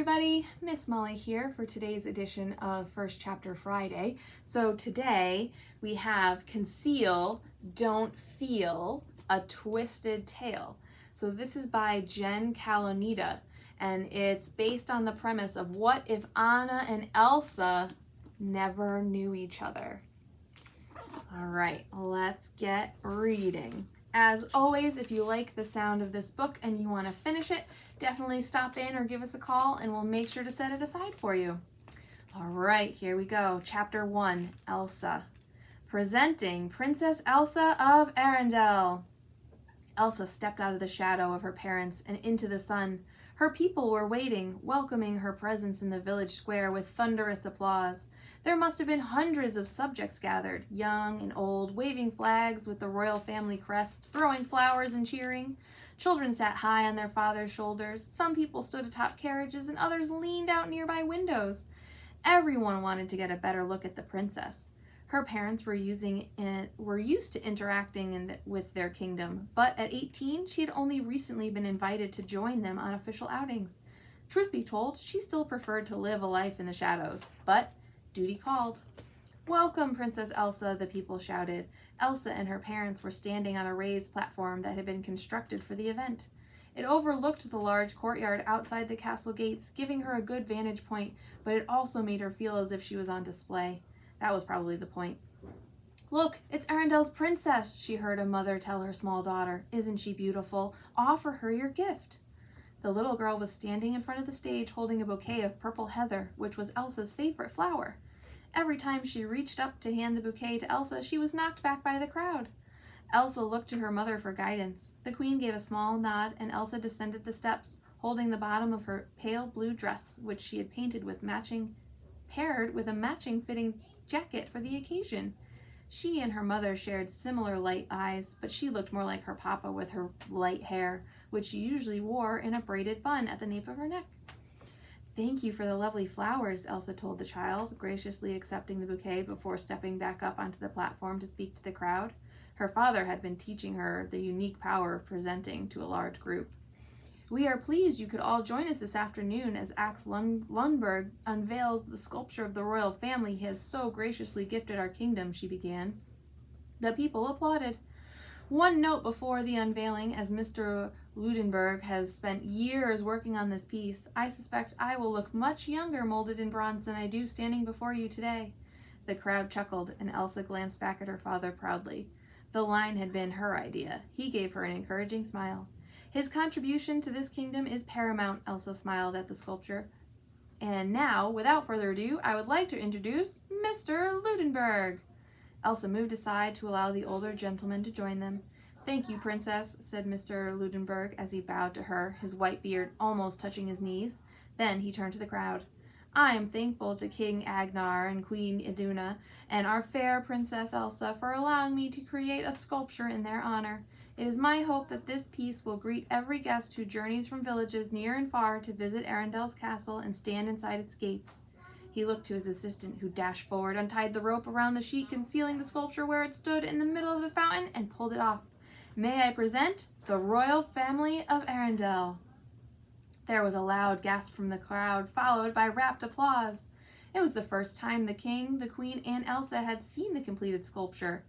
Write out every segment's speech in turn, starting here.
everybody, Miss Molly here for today's edition of First Chapter Friday. So today we have Conceal Don't Feel, A Twisted Tale. So this is by Jen Calonita, and it's based on the premise of what if Anna and Elsa never knew each other. All right, let's get reading. As always, if you like the sound of this book and you want to finish it, definitely stop in or give us a call and we'll make sure to set it aside for you. All right, here we go. Chapter 1, Elsa. Presenting Princess Elsa of Arendelle. Elsa stepped out of the shadow of her parents and into the sun. Her people were waiting, welcoming her presence in the village square with thunderous applause. There must have been hundreds of subjects gathered, young and old, waving flags with the royal family crest, throwing flowers and cheering. Children sat high on their father's shoulders. Some people stood atop carriages and others leaned out nearby windows. Everyone wanted to get a better look at the princess. Her parents were used to interacting with their kingdom, but at 18, she had only recently been invited to join them on official outings. Truth be told, she still preferred to live a life in the shadows, but duty called. "Welcome, Princess Elsa," the people shouted. Elsa and her parents were standing on a raised platform that had been constructed for the event. It overlooked the large courtyard outside the castle gates, giving her a good vantage point, but it also made her feel as if she was on display. That was probably the point. "Look, it's Arendelle's princess," she heard a mother tell her small daughter. "Isn't she beautiful? Offer her your gift." The little girl was standing in front of the stage holding a bouquet of purple heather, which was Elsa's favorite flower. Every time she reached up to hand the bouquet to Elsa, she was knocked back by the crowd. Elsa looked to her mother for guidance. The queen gave a small nod, and Elsa descended the steps, holding the bottom of her pale blue dress, which she had painted paired with a matching fitting jacket for the occasion. She and her mother shared similar light eyes, but she looked more like her papa with her light hair, which she usually wore in a braided bun at the nape of her neck. "Thank you for the lovely flowers," Elsa told the child, graciously accepting the bouquet before stepping back up onto the platform to speak to the crowd. Her father had been teaching her the unique power of presenting to a large group. "We are pleased you could all join us this afternoon as Axel Lundberg unveils the sculpture of the royal family he has so graciously gifted our kingdom," she began. The people applauded. "One note before the unveiling, as Mr. Ludenberg has spent years working on this piece, I suspect I will look much younger molded in bronze than I do standing before you today." The crowd chuckled, and Elsa glanced back at her father proudly. The line had been her idea. He gave her an encouraging smile. "His contribution to this kingdom is paramount," Elsa smiled at the sculpture. "And now, without further ado, I would like to introduce Mr. Ludenberg." Elsa moved aside to allow the older gentleman to join them. "Thank you, Princess," said Mr. Ludenberg as he bowed to her, his white beard almost touching his knees. Then he turned to the crowd. "I am thankful to King Agnar and Queen Iduna and our fair Princess Elsa for allowing me to create a sculpture in their honor. It is my hope that this piece will greet every guest who journeys from villages near and far to visit Arendelle's castle and stand inside its gates." He looked to his assistant, who dashed forward, untied the rope around the sheet concealing the sculpture where it stood in the middle of the fountain, and pulled it off. "May I present the royal family of Arendelle." There was a loud gasp from the crowd, followed by rapt applause. It was the first time the king, the queen, and Elsa had seen the completed sculpture.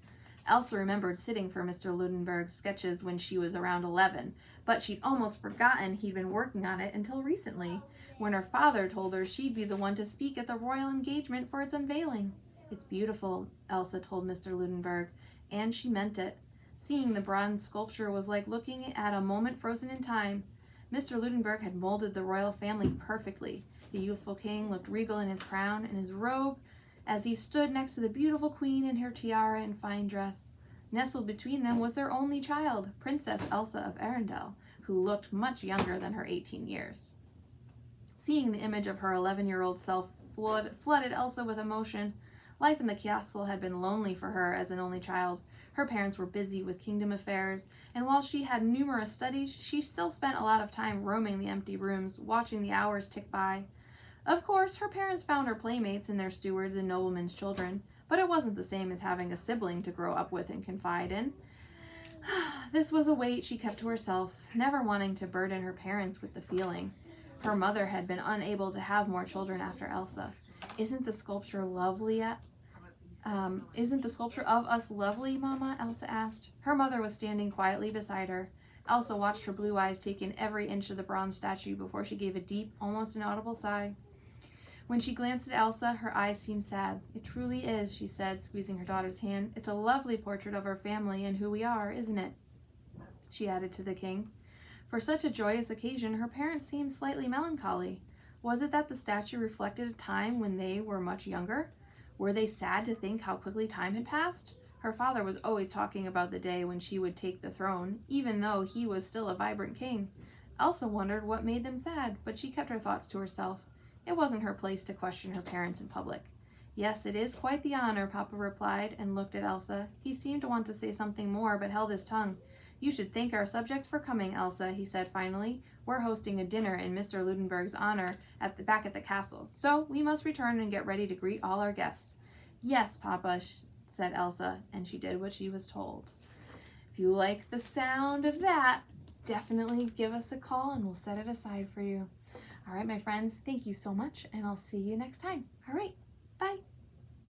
Elsa remembered sitting for Mr. Ludenberg's sketches when she was around 11, but she'd almost forgotten he'd been working on it until recently, when her father told her she'd be the one to speak at the royal engagement for its unveiling. "It's beautiful," Elsa told Mr. Ludenberg, and she meant it. Seeing the bronze sculpture was like looking at a moment frozen in time. Mr. Ludenberg had molded the royal family perfectly. The youthful king looked regal in his crown and his robe as he stood next to the beautiful queen in her tiara and fine dress. Nestled between them was their only child, Princess Elsa of Arendelle, who looked much younger than her 18 years. Seeing the image of her 11-year-old self flooded Elsa with emotion. Life in the castle had been lonely for her as an only child. Her parents were busy with kingdom affairs, and while she had numerous studies, she still spent a lot of time roaming the empty rooms, watching the hours tick by. Of course, her parents found her playmates in their stewards and noblemen's children, but it wasn't the same as having a sibling to grow up with and confide in. This was a weight she kept to herself, never wanting to burden her parents with the feeling. Her mother had been unable to have more children after Elsa. Isn't the sculpture lovely? Isn't the sculpture of us lovely, Mama? Elsa asked. Her mother was standing quietly beside her. Elsa watched her blue eyes take in every inch of the bronze statue before she gave a deep, almost inaudible sigh. When she glanced at Elsa, her eyes seemed sad. It truly is, she said, squeezing her daughter's hand. It's a lovely portrait of our family and who we are, isn't it? She added to the king. For such a joyous occasion, her parents seemed slightly melancholy. Was it that the statue reflected a time when they were much younger? Were they sad to think how quickly time had passed? Her father was always talking about the day when she would take the throne, even though he was still a vibrant king. Elsa wondered what made them sad, but she kept her thoughts to herself. It wasn't her place to question her parents in public. Yes, it is quite the honor, Papa replied, and looked at Elsa. He seemed to want to say something more, but held his tongue. You should thank our subjects for coming, Elsa, he said finally. We're hosting a dinner in Mr. Ludenberg's honor back at the castle, so we must return and get ready to greet all our guests. Yes, Papa, said Elsa, and she did what she was told. If you like the sound of that, definitely give us a call and we'll set it aside for you. All right, my friends, thank you so much, and I'll see you next time. All right, bye.